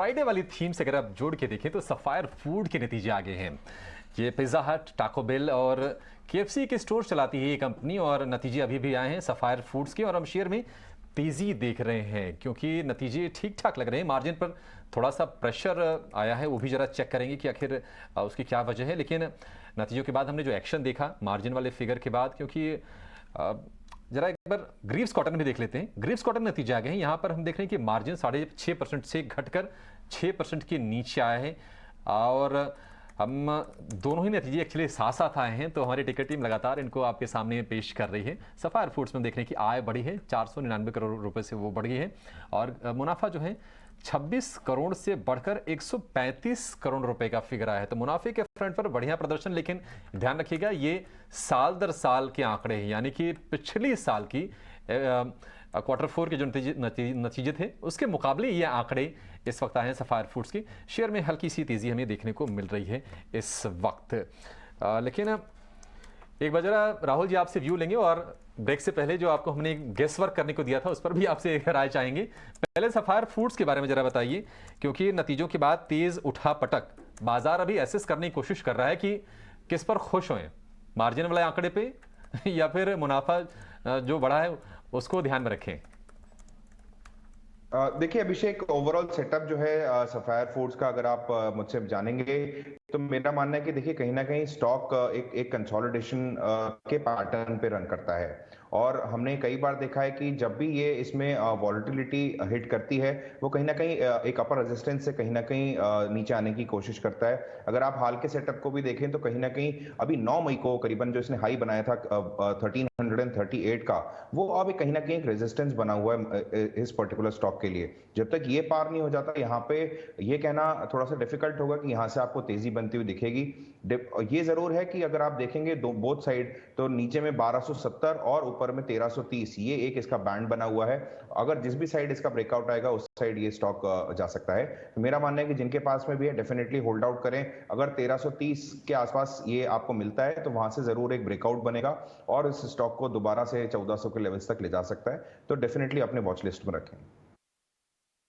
Friday वाली theme से अगर आप जोड़ के देखें तो सफायर फूड के नतीजे आगे हैं। ये पिज़्ज़ा हट, टाको बेल और केएफसी के स्टोर चलाती है ये कंपनी और नतीजे अभी भी आए हैं सफायर फूड्स के और हम शेयर में तेज़ी देख रहे हैं क्योंकि नतीजे ठीक ठाक लग रहे हैं। मार्जिन पर थोड़ा सा प्रेशर आया है, वो भी ज़रा चेक करेंगे कि आखिर उसकी क्या वजह है। लेकिन नतीजों के बाद हमने जो एक्शन देखा मार्जिन वाले फिगर के बाद, क्योंकि जरा एक बार ग्रीव्स कॉटन भी देख लेते हैं। ग्रीव्स कॉटन नतीजे आ गए हैं। यहाँ पर हम देख रहे हैं कि मार्जिन 6.5% से घटकर 6% के नीचे आया है और हम दोनों ही नतीजे एक्चुअली साथ साथ आए हैं, तो हमारी टिकट टीम लगातार इनको आपके सामने पेश कर रही है। सफायर फूड्स में देख रहे हैं कि आय बढ़ी है, 499 करोड़ रुपए से वो बढ़ गई है और मुनाफा जो है 26 करोड़ से बढ़कर 135 करोड़ रुपए का फिगर आया है। तो मुनाफे के फ्रंट पर बढ़िया प्रदर्शन, लेकिन ध्यान रखिएगा ये साल दर साल के आंकड़े हैं, यानी कि पिछली साल की Q4 के जो नतीजे थे उसके मुकाबले ये आंकड़े इस वक्त आए हैं सफायर फूड्स की। शेयर में हल्की सी तेजी हमें देखने को मिल रही है इस वक्त। लेकिन एक बार जरा राहुल जी आपसे व्यू लेंगे और ब्रेक से पहले जो आपको हमने गेस वर्क करने को दिया था उस पर भी आपसे राय चाहेंगे। पहले सफायर फूड्स के बारे में जरा बताइए, क्योंकि नतीजों के बाद तेज उठा पटक बाजार अभी एसेस करने की कोशिश कर रहा है कि किस पर खुश हों, मार्जिन वाले आंकड़े पे या फिर मुनाफा जो बढ़ा है उसको ध्यान में रखें। देखिए अभिषेक, ओवरऑल सेटअप जो है सफायर फूड्स का अगर आप मुझसे जानेंगे तो मेरा मानना है कि देखिए कहीं ना कहीं स्टॉक एक कंसोलिडेशन के पैटर्न पे रन करता है और हमने कई बार देखा है कि जब भी ये इसमें वॉलेटिलिटी हिट करती है वो कहीं ना कहीं एक अपर रेजिस्टेंस से कहीं ना कहीं नीचे आने की कोशिश करता है। अगर आप हाल के सेटअप को भी देखें तो कहीं ना कहीं अभी 9 मई को करीबन जो इसने हाई बनाया था 1338 का, वो अब कहीं ना कहीं एक रेजिस्टेंस बना हुआ है इस पर्टिकुलर स्टॉक के लिए। जब तक ये पार नहीं हो जाता यहाँ पे ये कहना थोड़ा सा डिफिकल्ट होगा कि यहाँ से आपको तेजी बनती हुई दिखेगी। ये जरूर है कि अगर आप देखेंगे बोथ साइड तो नीचे में 1270 और ऊपर में 1330, ये एक इसका बैंड बना हुआ है। अगर जिस भी साइड इसका ब्रेकआउट आएगा उस साइड ये स्टॉक जा सकता है। तो मेरा मानना है कि जिनके पास में भी है डेफिनेटली होल्ड आउट करें। अगर 1330 के आसपास ये आपको मिलता है तो वहां से जरूर एक ब्रेकआउट बनेगा और इस स्टॉक को दोबारा से 1400 के लेवल्स तक ले जा सकता है। तो डेफिनेटली अपने वॉच लिस्ट में रखें।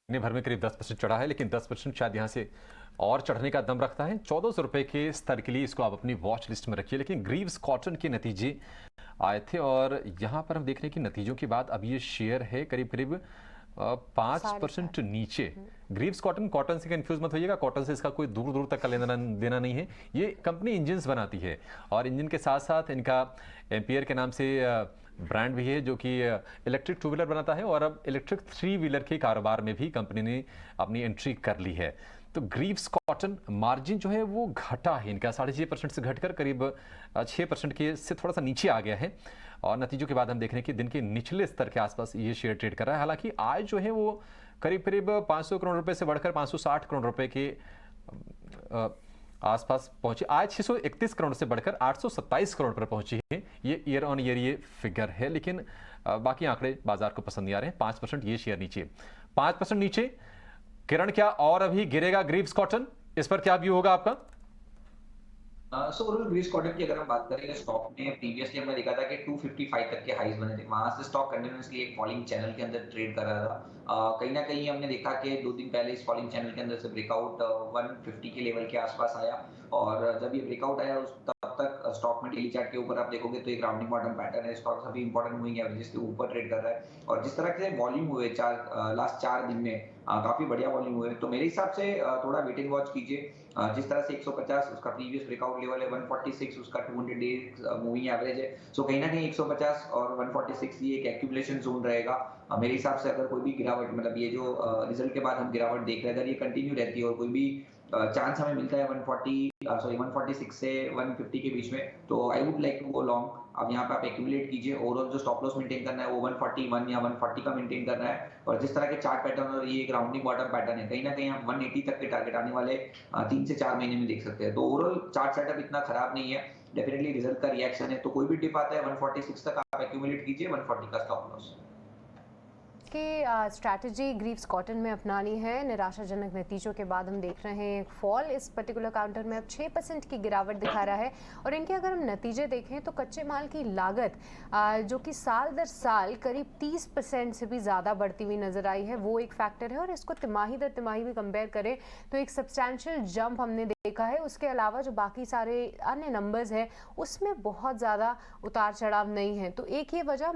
महीने भर में करीब 10% चढ़ा है, लेकिन 10% शायद यहाँ से और चढ़ने का दम रखता है। 1400 रुपए के स्तर के लिए इसको आप अपनी वॉच लिस्ट में रखिए। लेकिन ग्रीव्स कॉटन के नतीजे आए थे और यहाँ पर हम देख रहे हैं कि नतीजों के बाद अब ये शेयर है करीब करीब 5% नीचे। ग्रीव्स कॉटन, कॉटन से कंफ्यूज मत होइएगा, कॉटन से इसका कोई दूर दूर तक का लेना देना नहीं है। ये कंपनी इंजन्स बनाती है और इंजन के साथ साथ इनका एम्पियर के नाम से ब्रांड भी है जो कि इलेक्ट्रिक टू व्हीलर बनाता है और अब इलेक्ट्रिक थ्री व्हीलर के कारोबार में भी कंपनी ने अपनी एंट्री कर ली है। तो ग्रीव्स कॉटन मार्जिन जो है वो घटा है इनका, 6.5% से घटकर करीब 6% के से थोड़ा सा नीचे आ गया है और नतीजों के बाद हम देख रहे हैं कि दिन के निचले स्तर के आसपास ये शेयर ट्रेड कर रहा है। हालांकि आय जो है वो करीब करीब 500 करोड़ रुपए से बढ़कर 560 करोड़ रुपए के आसपास पहुंची। आय 631 करोड़ से बढ़कर 827 करोड़ पर पहुंची है। ये ईयर ऑन ईयर ये फिगर है, लेकिन बाकी आंकड़े बाजार को पसंद नहीं आ रहे हैं। 5% ये शेयर नीचे, 5% नीचे। किरण, क्या और अभी गिरेगा ग्रीव्स कॉटन? इस पर क्या व्यू होगा आपका? ओवरऑल ग्रीव्स कॉटन की अगर हम बात करें, स्टॉक ने प्रीवियसली हमने देखा था कि 255 तक के हाईज बने थे, वहां से स्टॉक कंटिन्यूअसली एक फॉलिंग चैनल के अंदर ट्रेड कर रहा था। कहीं ना कहीं हमने देखा कि 2 दिन पहले इस फॉलिंग चैनल के अंदर से ब्रेकआउट 150 के लेवल के आसपास आया और जब ये ब्रेकआउट आया तब तक स्टॉक में डेली चार्ट के ऊपर आप देखोगे तो एक राउंडिंग बॉटम पैटर्न है। स्टॉक सभी इंपॉर्टेंट मूविंग एवरेजेस के ऊपर ट्रेड कर रहा है और जिस तरह से वॉल्यूम हुए लास्ट 4 दिन में काफी बढ़िया वॉल्यूम हुए, तो मेरे हिसाब से थोड़ा वेट एंड वॉच कीजिए। जिस तरह से 150 उसका प्रीवियस ब्रेकआउट लेवल है, 146 उसका 200 डेज मूविंग एवरेज है। सो कहीं ना कहीं 150 और 146 ये एक एक्यूमुलेशन जोन रहेगा। मेरे हिसाब से अगर कोई भी गिरावट, मतलब ये जो रिजल्ट के बाद हम गिरावट देख रहे हैं, अगर ये कंटिन्यू रहती है और कोई भी चांस हमें मिलता है 146 से 150 के बीच में, तो I would like to go long. अब यहाँ पे आप एक्यूमुलेट कीजिए। ओवरऑल जो स्टॉप लॉस मेंटेन करना है वो 141 या 140 का मेंटेन करना है और जिस तरह के चार्ट पैटर्न और ये एक राउंडिंग बॉटम पैटर्न है, कहीं ना कहीं हम 180 तक के टारगेट आने वाले 3 से 4 महीने में देख सकते हैं। तो ओवरऑल चार्ट सेटअप इतना खराब नहीं है, डेफिनेटली रिजल्ट का रिएक्शन है। तो कोई भी टिप आता है 146 तक आप एक्यूमुलेट कीजिए, 140 का स्टॉप लॉस। की स्ट्रैटेजी ग्रीव्स कॉटन में अपनानी है। निराशाजनक नतीजों के बाद हम देख रहे हैं एक फॉल इस पर्टिकुलर काउंटर में अब 6% की गिरावट दिखा रहा है। और इनके अगर हम नतीजे देखें तो कच्चे माल की लागत जो कि साल दर साल करीब 30% से भी ज़्यादा बढ़ती हुई नजर आई है, वो एक फैक्टर है। और इसको तिमाही दर तिमाही भी कंपेयर करें तो एक सब्सटैंशियल जंप हमने देखा है। उसके अलावा जो बाकी सारे अन्य नंबर्स हैं उसमें बहुत ज़्यादा उतार चढ़ाव नहीं है। तो एक ये वजह